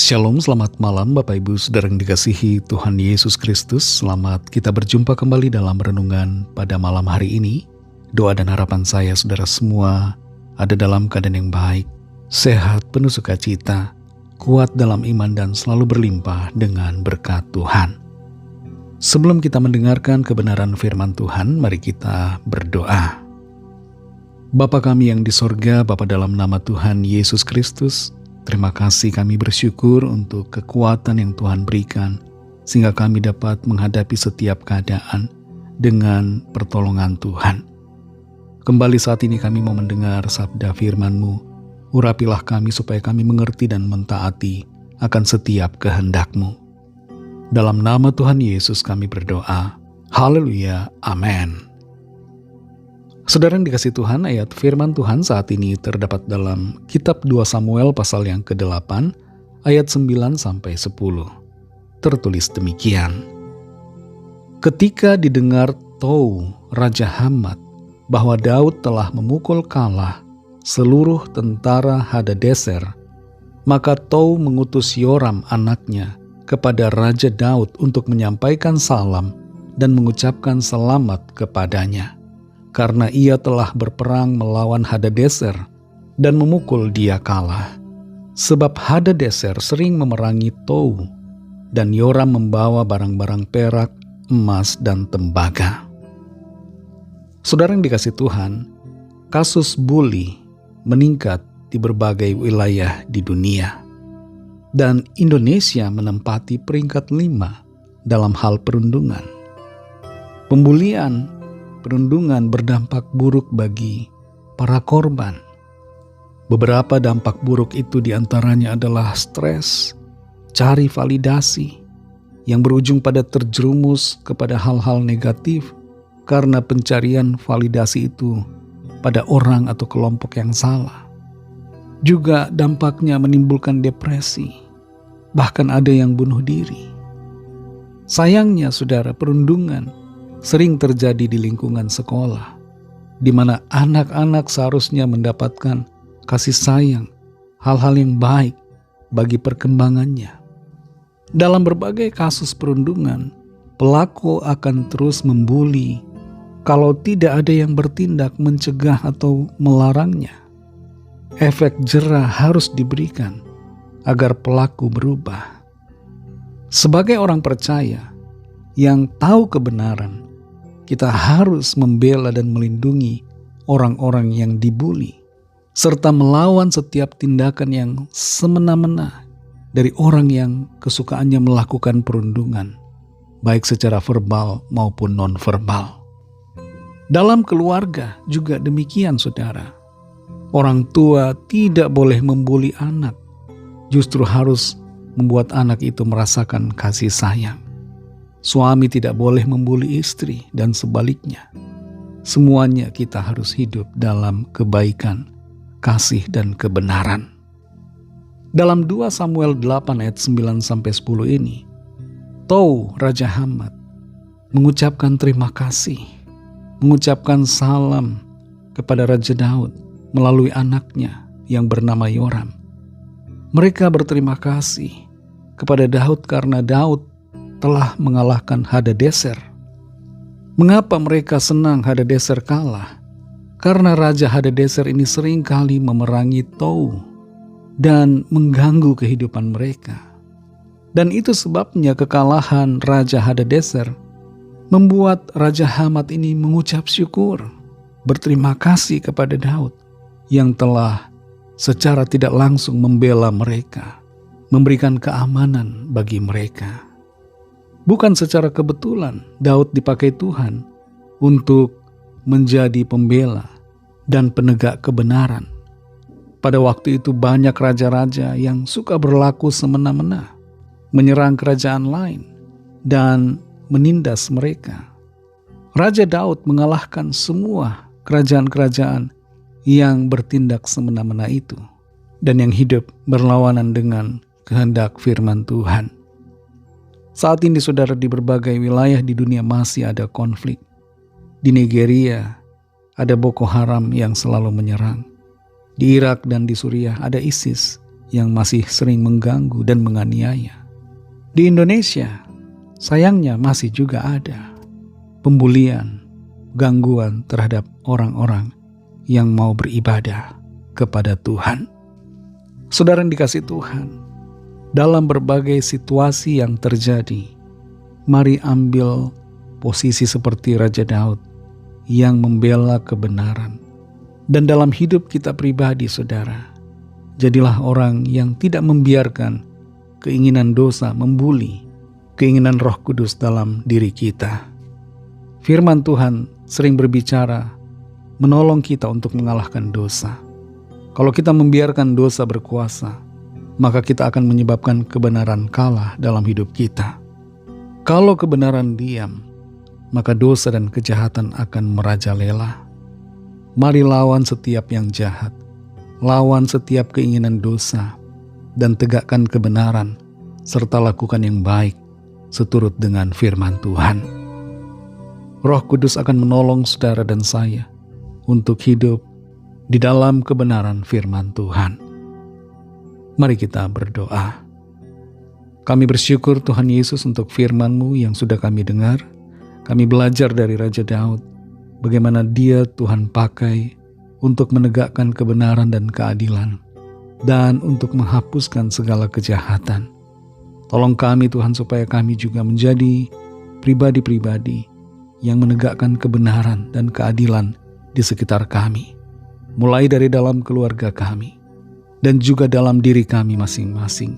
Shalom, selamat malam Bapak Ibu Saudara yang dikasihi Tuhan Yesus Kristus. Selamat kita berjumpa kembali dalam renungan pada malam hari ini. Doa dan harapan saya saudara semua ada dalam keadaan yang baik, sehat, penuh sukacita, kuat dalam iman dan selalu berlimpah dengan berkat Tuhan. Sebelum kita mendengarkan kebenaran firman Tuhan, mari kita berdoa. Bapa kami yang di sorga, Bapa dalam nama Tuhan Yesus Kristus, terima kasih, kami bersyukur untuk kekuatan yang Tuhan berikan sehingga kami dapat menghadapi setiap keadaan dengan pertolongan Tuhan. Kembali saat ini kami mau mendengar sabda firman-Mu. Urapilah kami supaya kami mengerti dan mentaati akan setiap kehendak-Mu. Dalam nama Tuhan Yesus kami berdoa. Haleluya. Amin. Saudara yang dikasih Tuhan, ayat firman Tuhan saat ini terdapat dalam kitab 2 Samuel pasal yang ke-8 ayat 9-10. Tertulis demikian. Ketika didengar Tou Raja Hamat bahwa Daud telah memukul kalah seluruh tentara Hadadeser, maka Tou mengutus Yoram anaknya kepada Raja Daud untuk menyampaikan salam dan mengucapkan selamat kepadanya, karena ia telah berperang melawan Hadadeser dan memukul dia kalah. Sebab Hadadeser sering memerangi Tou, dan Yoram membawa barang-barang perak, emas, dan tembaga. Saudara yang dikasih Tuhan, kasus bully meningkat di berbagai wilayah di dunia. Dan Indonesia menempati peringkat 5 dalam hal perundungan. Perundungan berdampak buruk bagi para korban. Beberapa dampak buruk itu diantaranya adalah stres, cari validasi, yang berujung pada terjerumus kepada hal-hal negatif karena pencarian validasi itu pada orang atau kelompok yang salah. Juga dampaknya menimbulkan depresi, bahkan ada yang bunuh diri. Sayangnya saudara, perundungan sering terjadi di lingkungan sekolah, di mana anak-anak seharusnya mendapatkan kasih sayang, hal-hal yang baik bagi perkembangannya. Dalam berbagai kasus perundungan, pelaku akan terus membuli kalau tidak ada yang bertindak mencegah atau melarangnya. Efek jera harus diberikan agar pelaku berubah. Sebagai orang percaya yang tahu kebenaran, kita harus membela dan melindungi orang-orang yang dibuli, serta melawan setiap tindakan yang semena-mena dari orang yang kesukaannya melakukan perundungan, baik secara verbal maupun non-verbal. Dalam keluarga juga demikian, saudara. Orang tua tidak boleh membuli anak, justru harus membuat anak itu merasakan kasih sayang. Suami tidak boleh membuli istri dan sebaliknya. Semuanya kita harus hidup dalam kebaikan, kasih, dan kebenaran. Dalam 2 Samuel 8 ayat 9-10 ini, Tou Raja Hamat mengucapkan terima kasih, mengucapkan salam kepada Raja Daud melalui anaknya yang bernama Yoram. Mereka berterima kasih kepada Daud karena Daud telah mengalahkan Hadadeser. Mengapa mereka senang Hadadeser kalah? Karena Raja Hadadeser ini sering kali memerangi Tou dan mengganggu kehidupan mereka. Dan itu sebabnya kekalahan Raja Hadadeser membuat Raja Hamat ini mengucap syukur, berterima kasih kepada Daud yang telah secara tidak langsung membela mereka, memberikan keamanan bagi mereka. Bukan secara kebetulan Daud dipakai Tuhan untuk menjadi pembela dan penegak kebenaran. Pada waktu itu banyak raja-raja yang suka berlaku semena-mena, menyerang kerajaan lain dan menindas mereka. Raja Daud mengalahkan semua kerajaan-kerajaan yang bertindak semena-mena itu dan yang hidup berlawanan dengan kehendak firman Tuhan. Saat ini saudara, di berbagai wilayah di dunia masih ada konflik. Di Nigeria ada Boko Haram yang selalu menyerang. Di Irak dan di Suriah ada ISIS yang masih sering mengganggu dan menganiaya. Di Indonesia, sayangnya masih juga ada pembulian, gangguan terhadap orang-orang yang mau beribadah kepada Tuhan. Saudara yang dikasihi Tuhan, dalam berbagai situasi yang terjadi, mari ambil posisi seperti Raja Daud yang membela kebenaran. Dan dalam hidup kita pribadi, saudara, jadilah orang yang tidak membiarkan keinginan dosa membuli keinginan Roh Kudus dalam diri kita. Firman Tuhan sering berbicara, menolong kita untuk mengalahkan dosa. Kalau kita membiarkan dosa berkuasa, maka kita akan menyebabkan kebenaran kalah dalam hidup kita. Kalau kebenaran diam, maka dosa dan kejahatan akan merajalela. Mari lawan setiap yang jahat, lawan setiap keinginan dosa, dan tegakkan kebenaran, serta lakukan yang baik seturut dengan firman Tuhan. Roh Kudus akan menolong saudara dan saya untuk hidup di dalam kebenaran firman Tuhan. Mari kita berdoa. Kami bersyukur Tuhan Yesus untuk firman-Mu yang sudah kami dengar. Kami belajar dari Raja Daud, bagaimana dia Tuhan pakai untuk menegakkan kebenaran dan keadilan, dan untuk menghapuskan segala kejahatan. Tolong kami Tuhan supaya kami juga menjadi pribadi-pribadi yang menegakkan kebenaran dan keadilan di sekitar kami, mulai dari dalam keluarga kami, dan juga dalam diri kami masing-masing.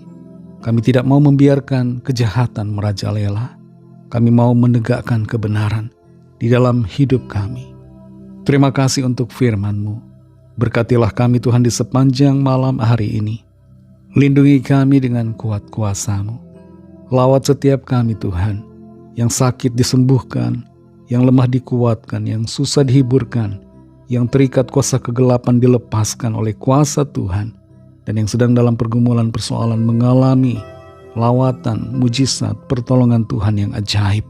Kami tidak mau membiarkan kejahatan merajalela. Kami mau menegakkan kebenaran di dalam hidup kami. Terima kasih untuk firman-Mu. Berkatilah kami Tuhan di sepanjang malam hari ini. Lindungi kami dengan kuat kuasa-Mu. Lawat setiap kami Tuhan, yang sakit disembuhkan, yang lemah dikuatkan, yang susah dihiburkan, yang terikat kuasa kegelapan dilepaskan oleh kuasa Tuhan, dan yang sedang dalam pergumulan persoalan mengalami lawatan, mujizat, pertolongan Tuhan yang ajaib.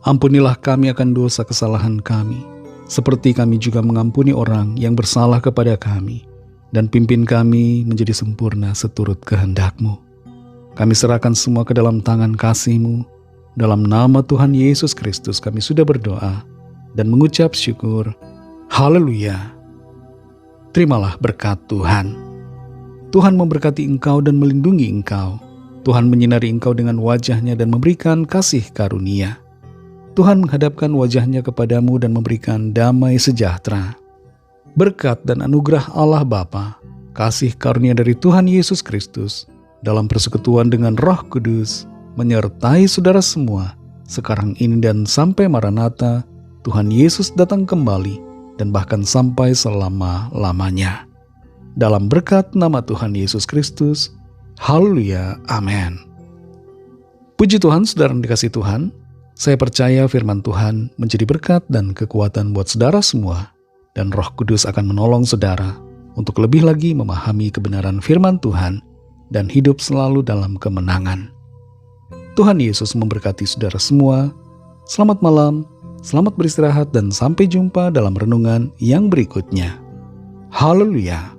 Ampunilah kami akan dosa kesalahan kami, seperti kami juga mengampuni orang yang bersalah kepada kami, dan pimpin kami menjadi sempurna seturut kehendak-Mu. Kami serahkan semua ke dalam tangan kasih-Mu. Dalam nama Tuhan Yesus Kristus kami sudah berdoa dan mengucap syukur. Haleluya. Terimalah berkat Tuhan. Tuhan memberkati engkau dan melindungi engkau. Tuhan menyinari engkau dengan wajah-Nya dan memberikan kasih karunia. Tuhan menghadapkan wajah-Nya kepadamu dan memberikan damai sejahtera. Berkat dan anugerah Allah Bapa, kasih karunia dari Tuhan Yesus Kristus, dalam persekutuan dengan Roh Kudus, menyertai saudara semua, sekarang ini dan sampai Maranatha, Tuhan Yesus datang kembali, dan bahkan sampai selama-lamanya. Dalam berkat nama Tuhan Yesus Kristus, haleluya, amin. Puji Tuhan, saudara yang dikasihi Tuhan, saya percaya firman Tuhan menjadi berkat dan kekuatan buat saudara semua, dan Roh Kudus akan menolong saudara untuk lebih lagi memahami kebenaran firman Tuhan dan hidup selalu dalam kemenangan. Tuhan Yesus memberkati saudara semua. Selamat malam, selamat beristirahat, dan sampai jumpa dalam renungan yang berikutnya. Haleluya.